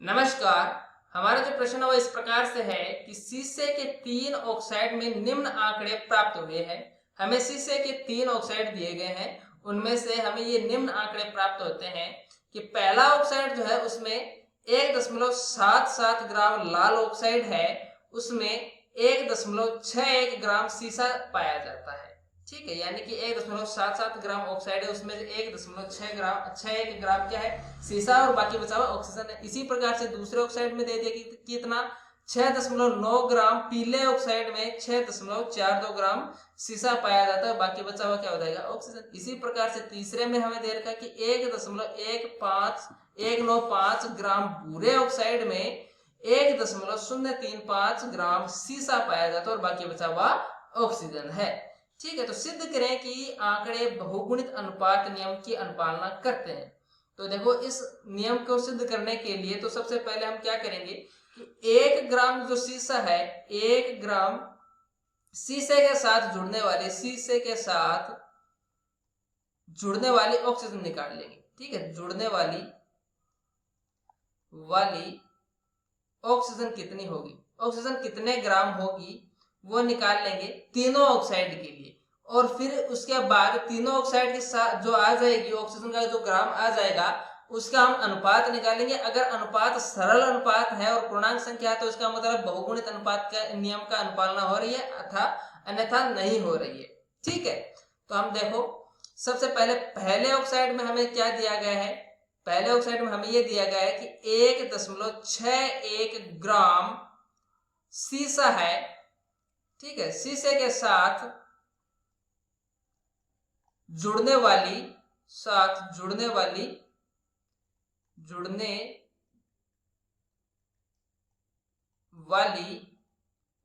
नमस्कार। हमारा जो प्रश्न है वो इस प्रकार से है कि शीशे के 3 ऑक्साइड में निम्न आंकड़े प्राप्त हुए हैं। हमें शीशे के 3 ऑक्साइड दिए गए हैं, उनमें से हमें ये निम्न आंकड़े प्राप्त होते हैं कि पहला ऑक्साइड जो है उसमें 1.77 ग्राम लाल ऑक्साइड है, उसमें 1.61 ग्राम शीशा पाया जाता है। ठीक है, यानी कि 1.77 ग्राम ऑक्साइड है, उसमें 1.6 ग्राम क्या है, शीशा, और बाकी बचा हुआ ऑक्सीजन है। इसी प्रकार से दूसरे ऑक्साइड में दे दिया कि कितना 6.9 ग्राम, पीले ऑक्साइड में 6.42 ग्राम शीशा पाया जाता है, बाकी बचा हुआ क्या हो जाएगा, ऑक्सीजन। इसी प्रकार से तीसरे में हमें दे रखा है कि 1.195 ग्राम भूरे ऑक्साइड में 1.035 ग्राम शीशा पाया जाता है और बाकी बचा हुआ ऑक्सीजन है। ठीक है, तो सिद्ध करें कि आंकड़े बहुगुणित अनुपात नियम की अनुपालना करते हैं। तो देखो, इस नियम को सिद्ध करने के लिए तो सबसे पहले हम क्या करेंगे कि 1 ग्राम जो शीशा है, 1 ग्राम शीशे के साथ जुड़ने वाली ऑक्सीजन निकाल लेंगे। ठीक है, जुड़ने वाली ऑक्सीजन कितनी होगी, ऑक्सीजन कितने ग्राम होगी वो निकाल लेंगे तीनों ऑक्साइड के लिए। और फिर उसके बाद तीनों ऑक्साइड के साथ जो आ जाएगी ऑक्सीजन का जो ग्राम आ जाएगा, उसका हम अनुपात निकालेंगे। अगर अनुपात सरल अनुपात है और पूर्णांक संख्या है तो इसका मतलब बहुगुणित अनुपात का नियम का अनुपालना हो रही है, अथा अन्यथा नहीं हो रही है। ठीक है, तो हम देखो, सबसे पहले ऑक्साइड में हमें क्या दिया गया है, पहले ऑक्साइड में हमें यह दिया गया है कि 1.61 ग्राम शीशा है। ठीक है, शीशे के साथ जुड़ने वाली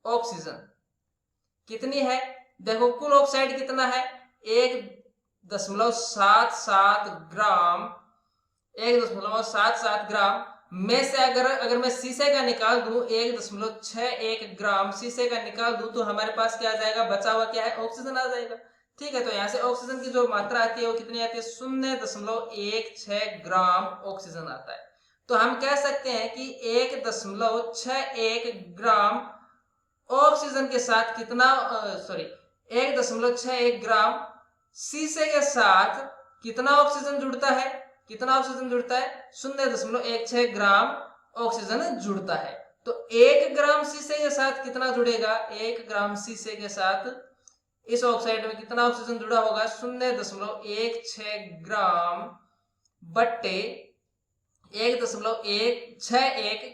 ऑक्सीजन कितनी है। देखो, कुल ऑक्साइड कितना है, 1.77 ग्राम, 1.77 ग्राम में से अगर मैं शीशे का निकाल दूं, 1.61 ग्राम शीशे का निकाल दूं तो हमारे पास क्या आ जाएगा, बचा हुआ क्या है, ऑक्सीजन आ जाएगा। ठीक है, तो यहां से ऑक्सीजन की जो मात्रा आती है वो कितनी आती है, 0.16 ग्राम ऑक्सीजन आता है। तो हम कह सकते हैं कि 1.61 ग्राम ऑक्सीजन के साथ कितना 1.61 ग्राम शीशे के साथ कितना ऑक्सीजन जुड़ता है, 0.16 ग्राम ऑक्सीजन जुड़ता है। तो 1 ग्राम शीशे के साथ कितना जुड़ेगा, 1 ग्राम शीशे के साथ इस ऑक्साइड में कितना ऑक्सीजन जुड़ा होगा, 0.16 ग्राम बट्टे 1.161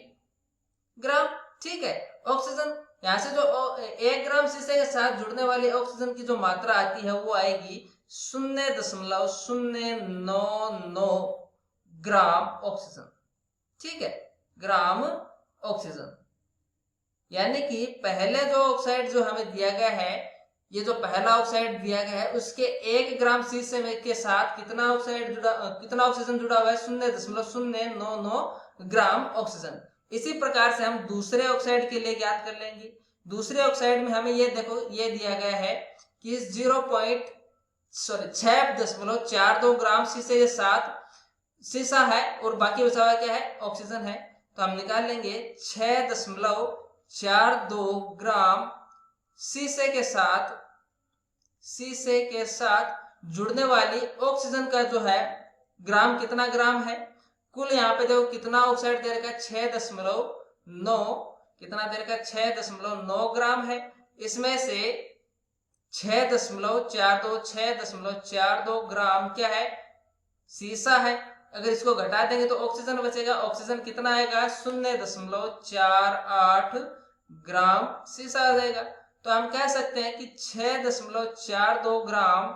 ग्राम। ठीक है, ऑक्सीजन यहां से जो 1 ग्राम शीशे के साथ जुड़ने वाली ऑक्सीजन की जो मात्रा आती है वो आएगी 0.099 ग्राम ऑक्सीजन। ठीक है, ग्राम ऑक्सीजन, यानी कि पहले जो ऑक्साइड जो हमें दिया गया है, ये जो पहला ऑक्साइड दिया गया है उसके 1 ग्राम शीशे में के साथ कितना ऑक्सीजन जुड़ा हुआ है, 0.099 ग्राम ऑक्सीजन। इसी प्रकार से हम दूसरे ऑक्साइड के लिए ज्ञात कर लेंगे। दूसरे ऑक्साइड में हमें ये देखो, ये दिया गया है कि 6.42 ग्राम शीशे के साथ शीशा है और बाकी बचा हुआ क्या है, ऑक्सीजन है। तो हम निकाल लेंगे 6.42 ग्राम शीशे के साथ जुड़ने वाली ऑक्सीजन का जो है ग्राम, कितना ग्राम है, कुल यहाँ पे देखो कितना ऑक्साइड दे रखा है, 6.9, कितना दे रखा है, 6.9 ग्राम है। इसमें से 6.42 ग्राम क्या है, शीशा है। अगर इसको घटा देंगे तो ऑक्सीजन बचेगा, ऑक्सीजन कितना आएगा, 0.48 ग्राम शीशा आ जाएगा। तो हम कह सकते हैं कि 6.42 ग्राम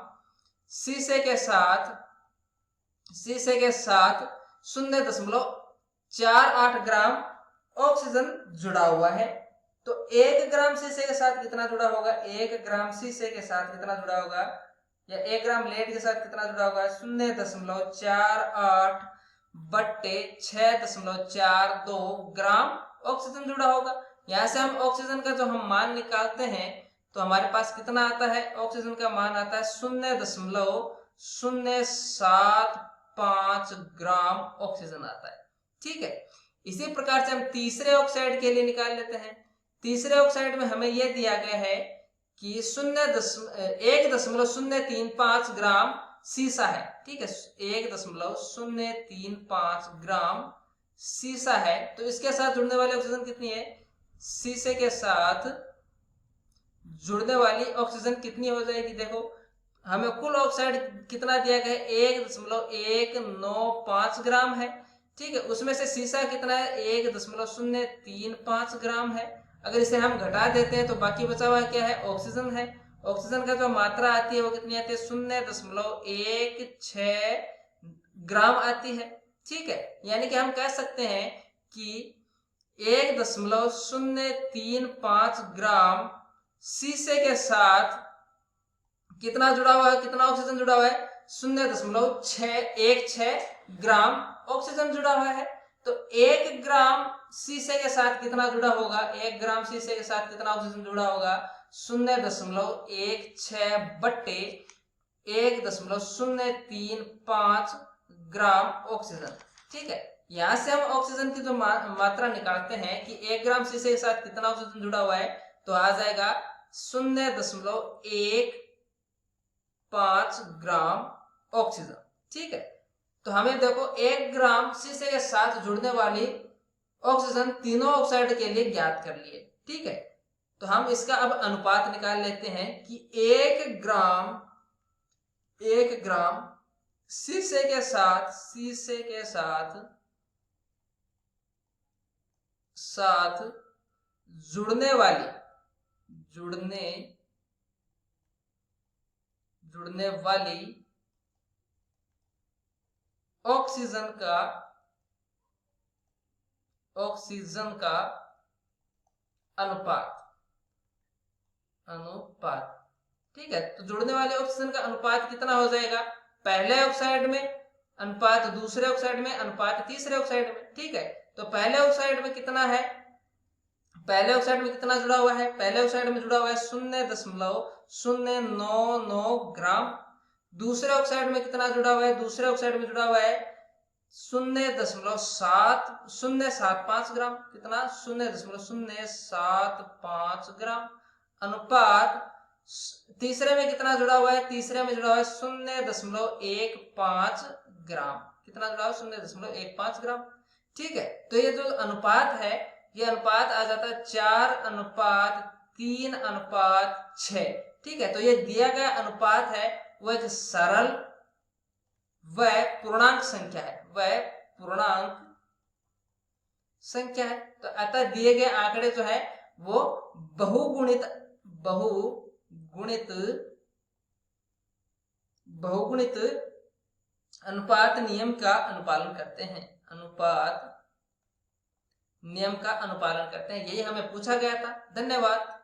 शीशे के साथ 0.48 ग्राम ऑक्सीजन जुड़ा हुआ है। तो 1 ग्राम शीशे के साथ कितना जुड़ा होगा, 1 ग्राम शीशे के साथ कितना जुड़ा होगा, या 1 ग्राम लेड के साथ कितना जुड़ा होगा, 0.48 बट्टे 6.42 ग्राम ऑक्सीजन जुड़ा होगा। यहां से हम ऑक्सीजन का जो हम मान निकालते हैं तो हमारे पास कितना आता है, ऑक्सीजन का मान आता है 0.075 ग्राम ऑक्सीजन आता है। ठीक है, इसी प्रकार से हम तीसरे ऑक्साइड के लिए निकाल लेते हैं। तीसरे ऑक्साइड में हमें यह दिया गया है कि 1.035 ग्राम सीसा है। ठीक है, 1.035 ग्राम सीसा है। तो इसके साथ जुड़ने वाली ऑक्सीजन कितनी है? सीसे के साथ जुड़ने वाली ऑक्सीजन कितनी हो जाएगी? देखो, हमें कुल ऑक्साइड कितना दिया गया है? 1.195 ग्राम है। ठीक है, उसमें से सीसा कितना है? 1.035 ग्राम है। अगर इसे हम घटा देते हैं तो बाकी बचा हुआ क्या है? ऑक्सीजन है। ऑक्सीजन का जो मात्रा आती है वो कितनी आती है? 0.16 ग्राम आती है। ठीक है, यानी कि हम कह सकते हैं कि 1.035 ग्राम सीसे के साथ कितना जुड़ा हुआ है? कितना ऑक्सीजन जुड़ा हुआ है? 0.616 ग्राम ऑक्सीजन जुड़ा हुआ है। तो 1 ग्राम सीसे के साथ कितना जुड़ा होगा? 1 ग्राम सीसे के साथ कितना ऑक्सीजन जुड़ा होगा? 0.16 बट्टे 1.035 ग्राम ऑक्सीजन। ठीक है, यहां से हम ऑक्सीजन की जो मात्रा निकालते हैं कि 1 ग्राम सीसे के साथ कितना ऑक्सीजन जुड़ा हुआ है, तो आ जाएगा 0.15 ग्राम ऑक्सीजन। ठीक है, तो हमें देखो 1 ग्राम सीसे के साथ जुड़ने वाली ऑक्सीजन तीनों ऑक्साइड के लिए ज्ञात कर लिए। ठीक है, तो हम इसका अब अनुपात निकाल लेते हैं कि 1 ग्राम सीसे के साथ जुड़ने वाली ऑक्सीजन का अनुपात। ठीक है, तो जुड़ने वाले ऑक्सीजन का अनुपात कितना हो जाएगा? पहले ऑक्साइड में अनुपात दूसरे ऑक्साइड में अनुपात तीसरे ऑक्साइड में। ठीक है, तो पहले ऑक्साइड में कितना है? पहले ऑक्साइड में कितना जुड़ा हुआ है? पहले ऑक्साइड में जुड़ा हुआ है 0.099 ग्राम। दूसरे ऑक्साइड में कितना जुड़ा हुआ है? दूसरे ऑक्साइड में जुड़ा हुआ है 0.075 ग्राम। कितना? 0.075 ग्राम। अनुपात तीसरे में कितना जुड़ा हुआ है? तीसरे में जुड़ा हुआ है 0.15 ग्राम। कितना जुड़ा हुआ है? 0.15 ग्राम। ठीक है, तो ये जो अनुपात है, ये अनुपात आ जाता है 4:3:6। ठीक है, तो ये दिया गया अनुपात है वो एक सरल व पूर्णांक संख्या है। तो अतः दिए गए आंकड़े जो है वो बहुगुणित अनुपात नियम का अनुपालन करते हैं। यही हमें पूछा गया था। धन्यवाद।